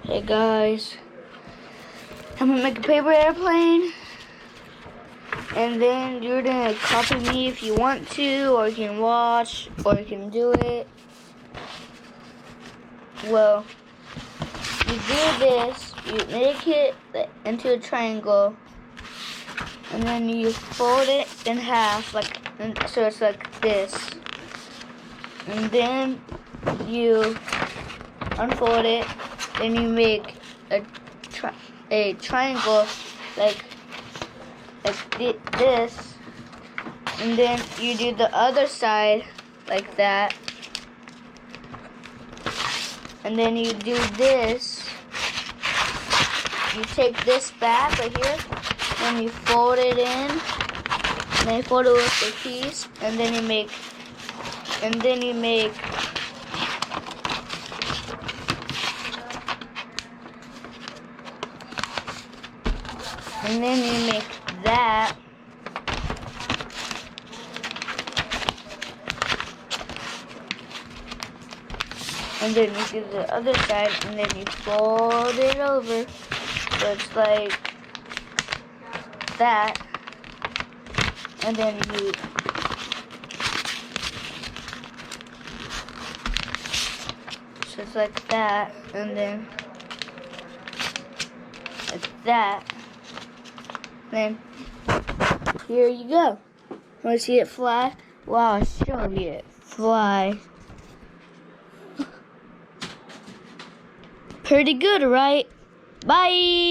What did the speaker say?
Hey guys, I'm gonna make a paper airplane, and then you're gonna copy me if you want to, or you can watch, or you can do it. Well, you do this, you make it into a triangle, and then you fold it in half, so it's like this. And then you unfold it, then you make a triangle like this, and then you do the other side like that, and then you do this. You take this back right here, and you fold it in, and then you fold it with the piece, and then you make that. And then you do the other side, and then you fold it over, so it's like that. And then you so it's like that, and then like that. Then here you go. Want to see it fly? Wow, I'll show you it fly. Pretty good, right? Bye!